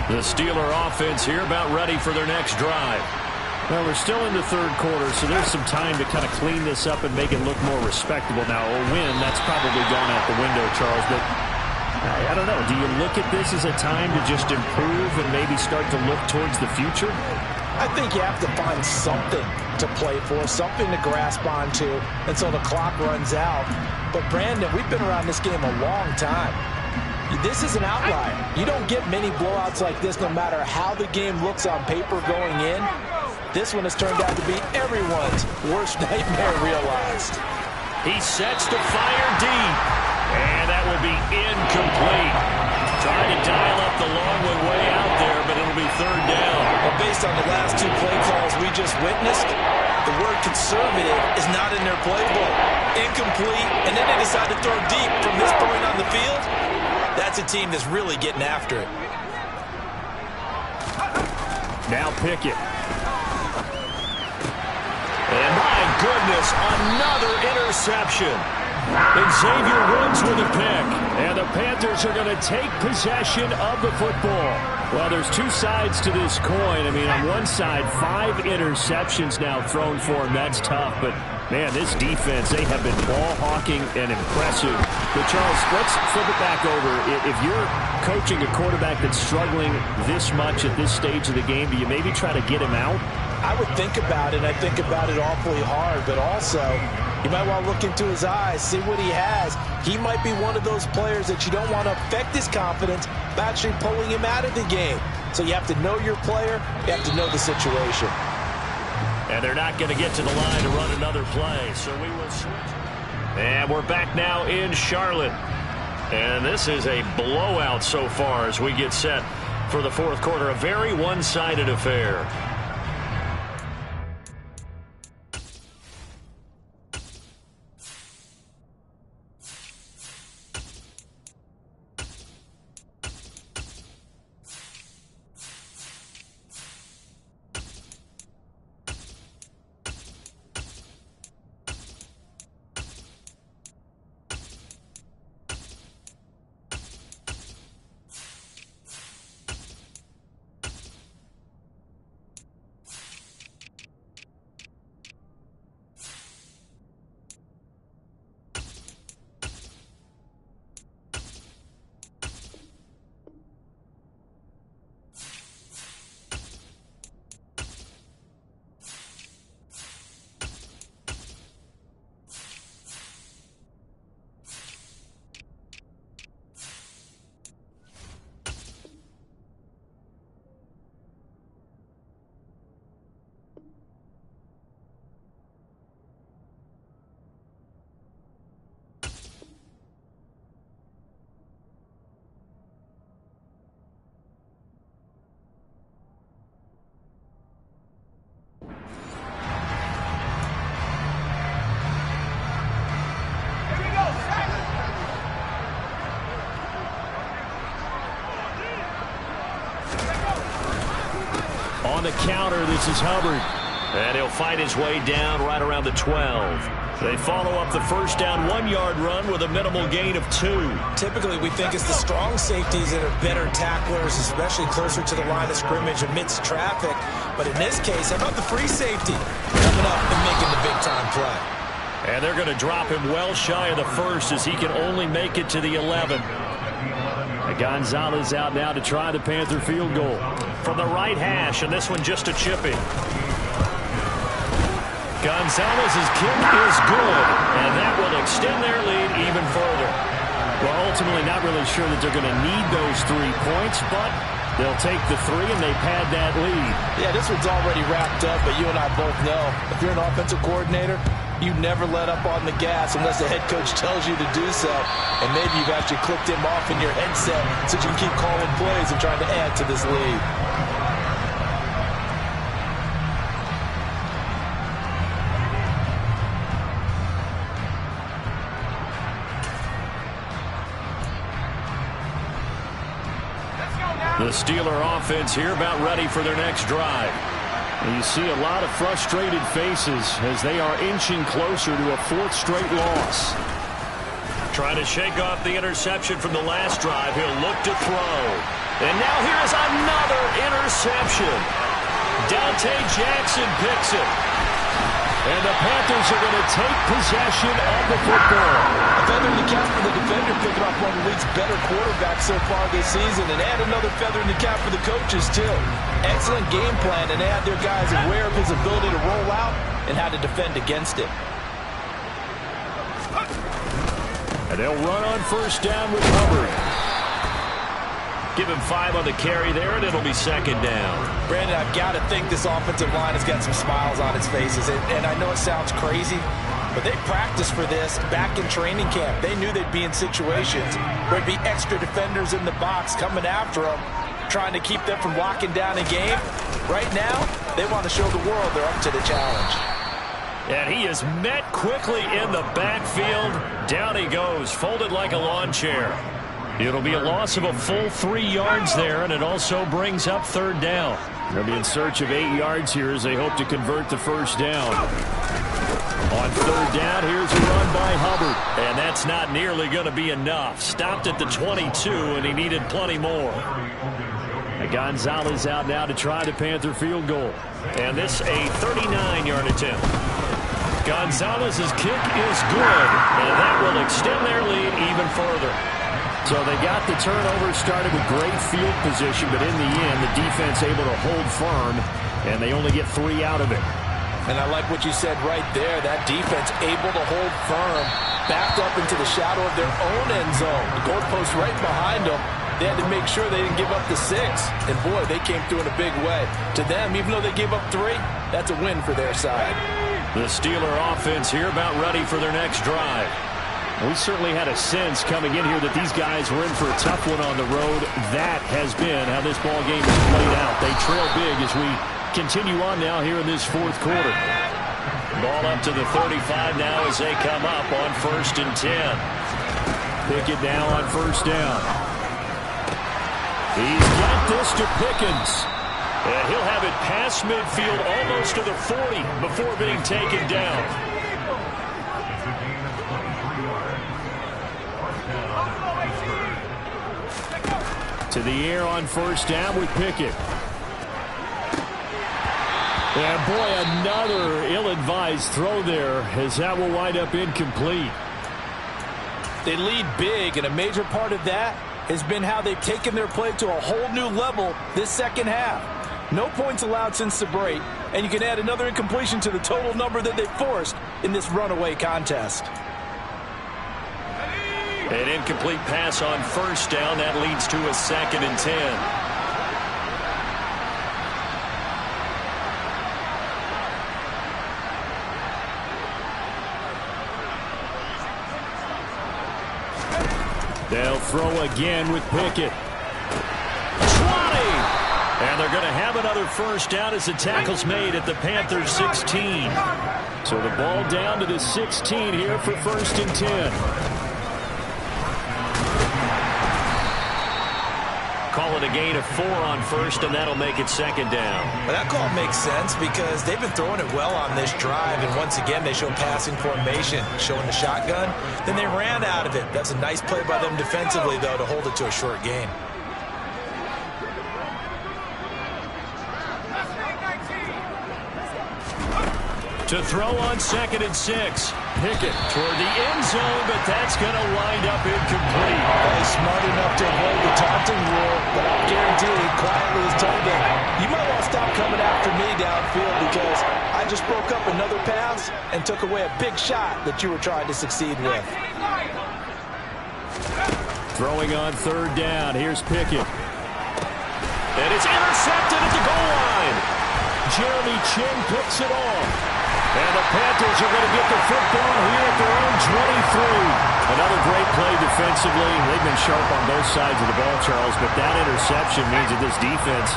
The Steeler offense here about ready for their next drive. Well, we're still in the third quarter, so there's some time to kind of clean this up and make it look more respectable. Now, a win, that's probably gone out the window, Charles, but I don't know. Do you look at this as a time to just improve and maybe start to look towards the future? I think you have to find something to play for, something to grasp onto until the clock runs out. But, Brandon, we've been around this game a long time. This is an outlier. You don't get many blowouts like this no matter how the game looks on paper going in. This one has turned out to be everyone's worst nightmare realized. He sets to fire deep, and that will be incomplete. Trying to dial up the long one way out there, but it'll be third down. Well, based on the last two play calls we just witnessed, the word conservative is not in their playbook. Incomplete, and then they decide to throw deep from this point on the field. That's a team that's really getting after it. Now Pickett. And my goodness, another interception. And Xavier Woods with a pick. And the Panthers are going to take possession of the football. Well, there's two sides to this coin. I mean, on one side, 5 interceptions now thrown for him. That's tough. But, man, this defense, they have been ball hawking and impressive. But, Charles, let's flip it back over. If you're coaching a quarterback that's struggling this much at this stage of the game, do you maybe try to get him out? I would think about it. I think about it awfully hard. But also, you might want to look into his eyes, see what he has. He might be one of those players that you don't want to affect his confidence by actually pulling him out of the game. So you have to know your player. You have to know the situation. And they're not going to get to the line to run another play. So we will switch. And we're back now in Charlotte. And this is a blowout so far as we get set for the fourth quarter. A very one-sided affair. On the counter, this is Hubbard. And he'll fight his way down right around the 12. They follow up the first down 1-yard run with a minimal gain of 2. Typically, we think it's the strong safeties that are better tacklers, especially closer to the line of scrimmage amidst traffic. But in this case, how about the free safety coming up and making the big-time play? And they're going to drop him well shy of the first as he can only make it to the 11. Gonzalez out now to try the Panther field goal. From the right hash, and this one just a chipping. Gonzalez's kick is good, and that will extend their lead even further. Well, ultimately not really sure that they're going to need those 3 points, but they'll take the 3 and they pad that lead. Yeah, this one's already wrapped up, but you and I both know if you're an offensive coordinator, you never let up on the gas unless the head coach tells you to do so. And maybe you've actually clicked him off in your headset so you can keep calling plays and trying to add to this lead. The Steeler offense here about ready for their next drive. And you see a lot of frustrated faces as they are inching closer to a 4th straight loss. Trying to shake off the interception from the last drive. He'll look to throw. And now here's another interception. Dante Jackson picks it. And the Panthers are going to take possession of the football. A feather in the cap for the defender, picking off one of the league's better quarterbacks so far this season, and add another feather in the cap for the coaches, too. Excellent game plan, and they had their guys aware of his ability to roll out and how to defend against it. And they'll run on 1st down with Hubbard. Give him 5 on the carry there, and it'll be 2nd down. Brandon, I've got to think this offensive line has got some smiles on its faces. And I know it sounds crazy, but they practiced for this back in training camp. They knew they'd be in situations where there'd be extra defenders in the box coming after them, trying to keep them from locking down a game. Right now, they want to show the world they're up to the challenge. And he is met quickly in the backfield. Down he goes, folded like a lawn chair. It'll be a loss of a full 3 yards there, and it also brings up 3rd down. They'll be in search of 8 yards here as they hope to convert the 1st down. On 3rd down, here's a run by Hubbard. And that's not nearly going to be enough. Stopped at the 22, and he needed plenty more. And Gonzalez out now to try the Panther field goal. And this a 39-yard attempt. Gonzalez's kick is good, and that will extend their lead even further. So they got the turnover started with great field position, but in the end, the defense able to hold firm, and they only get 3 out of it. And I like what you said right there. That defense able to hold firm, backed up into the shadow of their own end zone. The goalpost right behind them. They had to make sure they didn't give up the 6. And, boy, they came through in a big way. To them, even though they gave up 3, that's a win for their side. The Steeler offense here about ready for their next drive. We certainly had a sense coming in here that these guys were in for a tough one on the road. That has been how this ball game has played out. They trail big as we continue on now here in this 4th quarter. Ball up to the 35 now as they come up on 1st and 10. Pickett now on 1st down. He's got this to Pickens. And he'll have it past midfield almost to the 40 before being taken down. To the air on 1st down with Pickett. And boy, another ill-advised throw there as that will wind up incomplete. They lead big, and a major part of that has been how they've taken their play to a whole new level this 2nd half. No points allowed since the break, and you can add another incompletion to the total number that they forced in this runaway contest. An incomplete pass on 1st down. That leads to a 2nd and 10. They'll throw again with Pickett. 20! And they're going to have another 1st down as the tackle's made at the Panthers' 16. So the ball down to the 16 here for 1st and 10. Call it a gain of 4 on 1st, and that'll make it 2nd down. Well, that call makes sense because they've been throwing it well on this drive, and once again they show passing formation, showing the shotgun. Then they ran out of it. That's a nice play by them defensively, though, to hold it to a short gain. To throw on 2nd and 6. Pickett toward the end zone, but that's going to wind up incomplete. He's smart enough to avoid the taunting rule, but I guarantee he quietly has told them, you might want to stop coming after me downfield because I just broke up another pass and took away a big shot that you were trying to succeed with. Throwing on third down. Here's Pickett. And it's intercepted at the goal line. Jeremy Chinn picks it off. And the Panthers are going to get the football here at their own 23. Another great play defensively. They've been sharp on both sides of the ball, Charles, but that interception means that this defense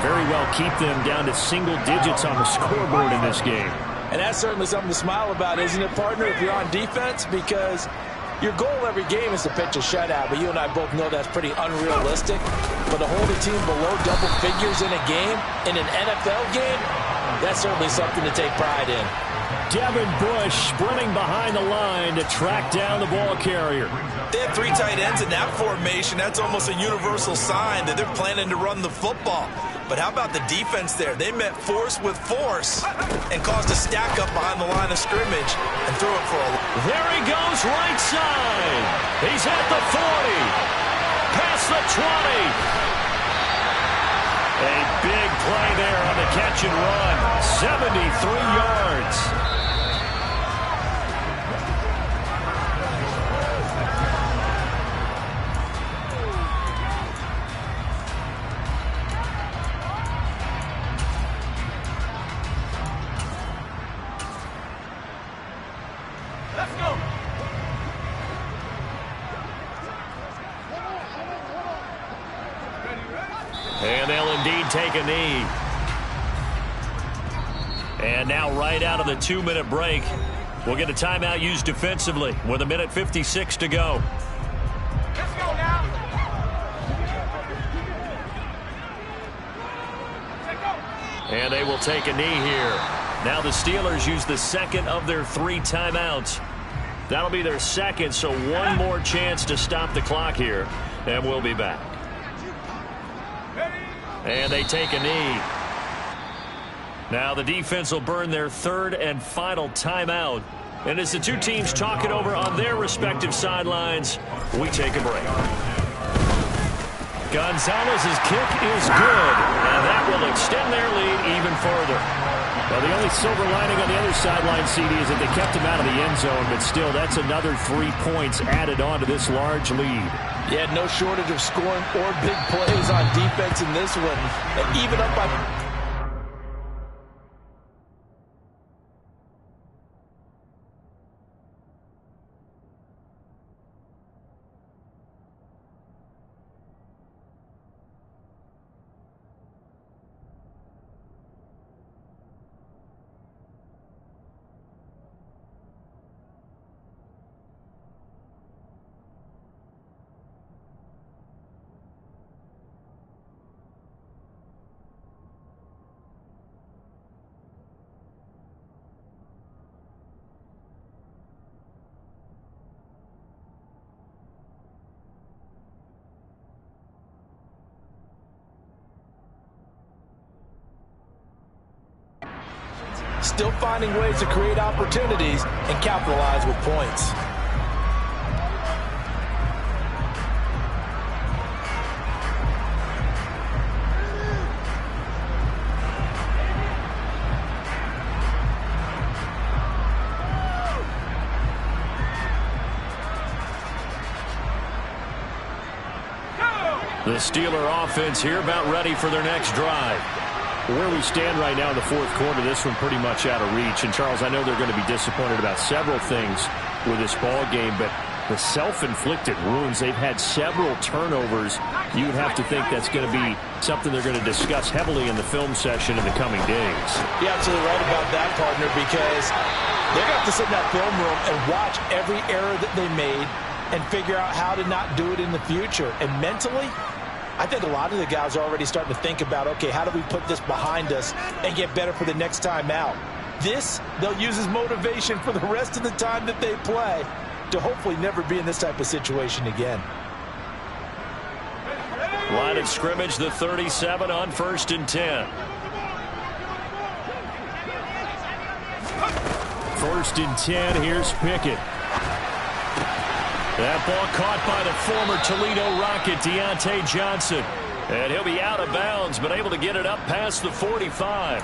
very well keep them down to single digits on the scoreboard in this game. And that's certainly something to smile about, isn't it, partner, if you're on defense? Because your goal every game is to pitch a shutout, but you and I both know that's pretty unrealistic. But to hold a team below double figures in a game, in an NFL game, that's certainly something to take pride in. Devin Bush sprinting behind the line to track down the ball carrier. They have 3 tight ends in that formation. That's almost a universal sign that they're planning to run the football. But how about the defense there? They met force with force and caused a stack up behind the line of scrimmage and threw it for a... There he goes, right side. He's at the 40. Past the 20. A big play there on the catch and run. 73 yards. Let's go. And they'll indeed take a knee. And now right out of the 2-minute break, we'll get a timeout used defensively with 1:56 to go. Let's go now. Let's go. And they will take a knee here. Now the Steelers use the second of their 3 timeouts. That'll be their second, so one more chance to stop the clock here, and we'll be back. And they take a knee. Now the defense will burn their 3rd and final timeout. And as the two teams talk it over on their respective sidelines, we take a break. Gonzalez's kick is good, and that will extend their lead even further. Well, the only silver lining on the other sideline, CD, is that they kept him out of the end zone, but still, that's another 3 points added on to this large lead. Yeah, no shortage of scoring or big plays on defense in this one. And even up by... Still finding ways to create opportunities and capitalize with points. The Steeler offense here about ready for their next drive. Where we stand right now in the 4th quarter, this one pretty much out of reach. And, Charles, I know they're going to be disappointed about several things with this ball game, but the self-inflicted wounds, they've had several turnovers. You would have to think that's going to be something they're going to discuss heavily in the film session in the coming days. You're absolutely right about that, partner, because they're going to have to sit in that film room and watch every error that they made and figure out how to not do it in the future. And mentally, I think a lot of the guys are already starting to think about, okay, how do we put this behind us and get better for the next time out? This, they'll use as motivation for the rest of the time that they play to hopefully never be in this type of situation again. Line of scrimmage, the 37 on 1st and 10. 1st and 10, here's Pickett. That ball caught by the former Toledo Rocket, Deontay Johnson. And he'll be out of bounds, but able to get it up past the 45.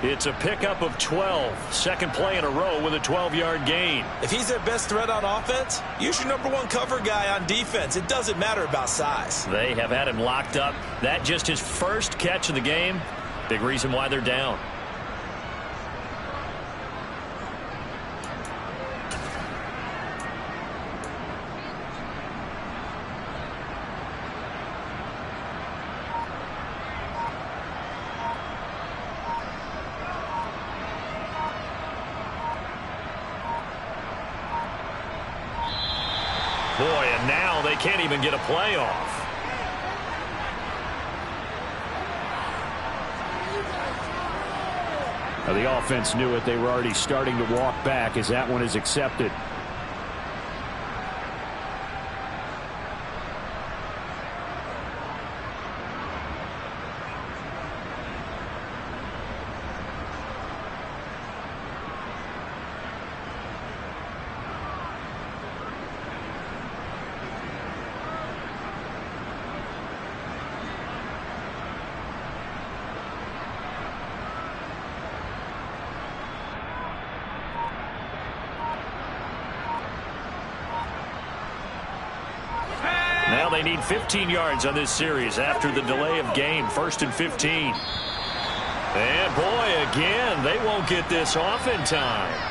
It's a pickup of 12. Second play in a row with a 12-yard gain. If he's their best threat on offense, use your #1 cover guy on defense. It doesn't matter about size. They have had him locked up. That just his first catch of the game. Big reason why they're down. Boy, and now they can't even get a play off. Now the offense knew it. They were already starting to walk back as that one is accepted. Now they need 15 yards on this series after the delay of game. 1st and 15. And boy, again, they won't get this off in time.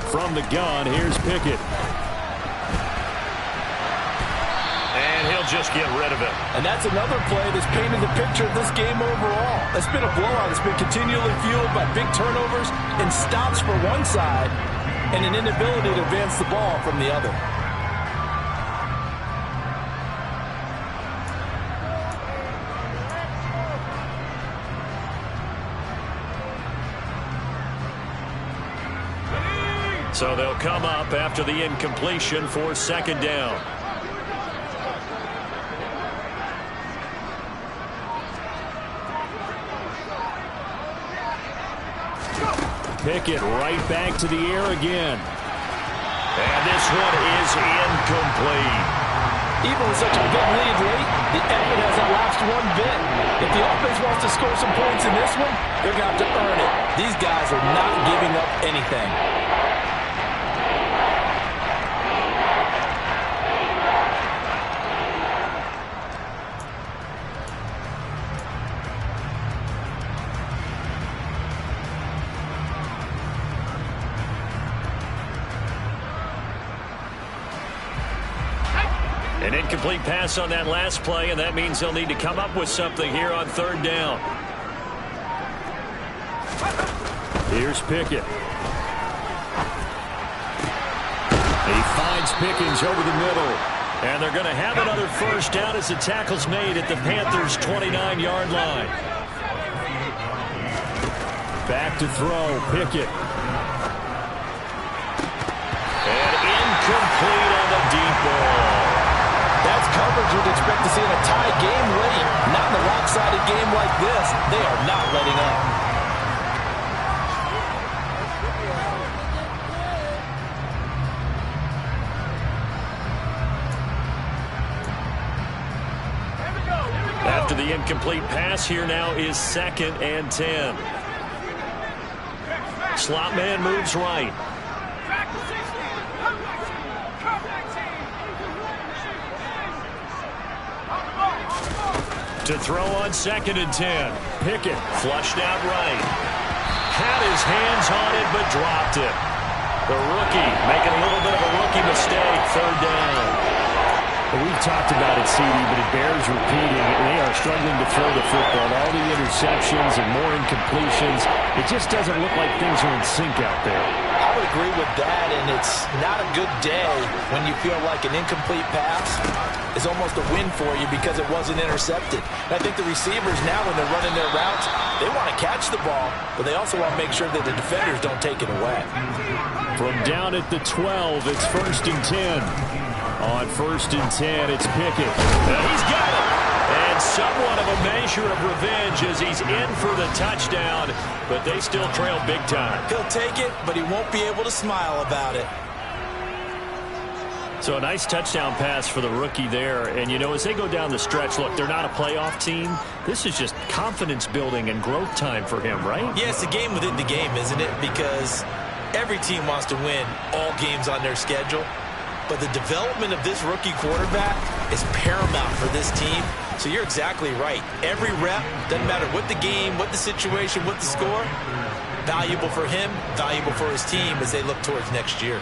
From the gun, here's Pickett. And he'll just get rid of it. And that's another play that's painted the picture of this game overall. It's been a blowout. It's been continually fueled by big turnovers and stops for one side and an inability to advance the ball from the other. So they'll come up after the incompletion for 2nd down. Pickett right back to the air again. And this one is incomplete. Even with such a big lead late, the effort hasn't lapsed one bit. If the offense wants to score some points in this one, they're going to have to earn it. These guys are not giving up anything. An incomplete pass on that last play, and that means they'll need to come up with something here on 3rd down. Here's Pickett. He finds Pickens over the middle. And they're going to have another 1st down as the tackle's made at the Panthers' 29-yard line. Back to throw, Pickett. And incomplete on the deep ball. That's coverage you'd expect to see in a tie game late. Not in a lopsided game like this. They are not letting up. After the incomplete pass, here now is 2nd and 10. Slot man moves right. To throw on 2nd and 10. Pickett flushed out right. Had his hands on it, but dropped it. The rookie making a little bit of a rookie mistake. 3rd down. Well, we've talked about it, CD, but it bears repeating. They are struggling to throw the football. All the interceptions and more incompletions. It just doesn't look like things are in sync out there. I would agree with that, and it's not a good day when you feel like an incomplete pass is almost a win for you because it wasn't intercepted. And I think the receivers now, when they're running their routes, they want to catch the ball, but they also want to make sure that the defenders don't take it away. From down at the 12, it's 1st and 10. On 1st and 10, it's Pickett. He's got it. And somewhat of a measure of revenge as he's in for the touchdown, but they still trail big time. He'll take it, but he won't be able to smile about it. So a nice touchdown pass for the rookie there. And, you know, as they go down the stretch, look, they're not a playoff team. This is just confidence building and growth time for him, right? Yeah, it's a game within the game, isn't it? Because every team wants to win all games on their schedule. But the development of this rookie quarterback is paramount for this team. So you're exactly right. Every rep, doesn't matter what the game, what the situation, what the score, valuable for him, valuable for his team as they look towards next year.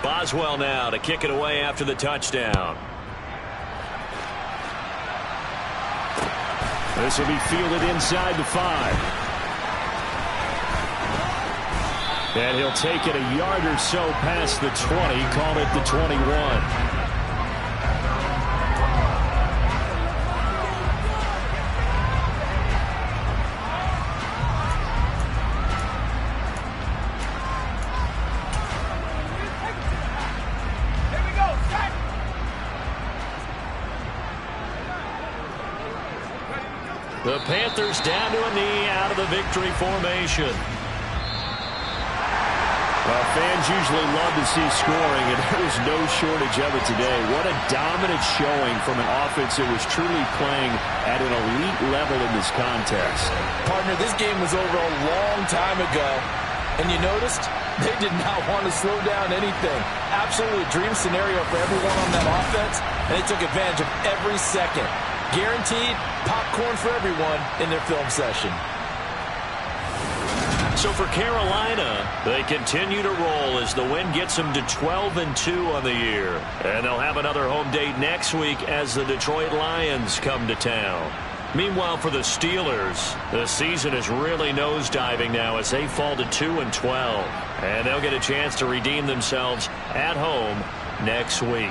Boswell now to kick it away after the touchdown. This will be fielded inside the 5. And he'll take it a yard or so past the 20, call it the 21. The Panthers down to a knee out of the victory formation. Well, fans usually love to see scoring, and there was no shortage of it today. What a dominant showing from an offense that was truly playing at an elite level in this contest. Partner, this game was over a long time ago, and you noticed they did not want to slow down anything. Absolutely a dream scenario for everyone on that offense, and they took advantage of every second. Guaranteed popcorn for everyone in their film session. So for Carolina, they continue to roll as the win gets them to 12-2 on the year. And they'll have another home date next week as the Detroit Lions come to town. Meanwhile, for the Steelers, the season is really nosediving now as they fall to 2-12. And they'll get a chance to redeem themselves at home next week.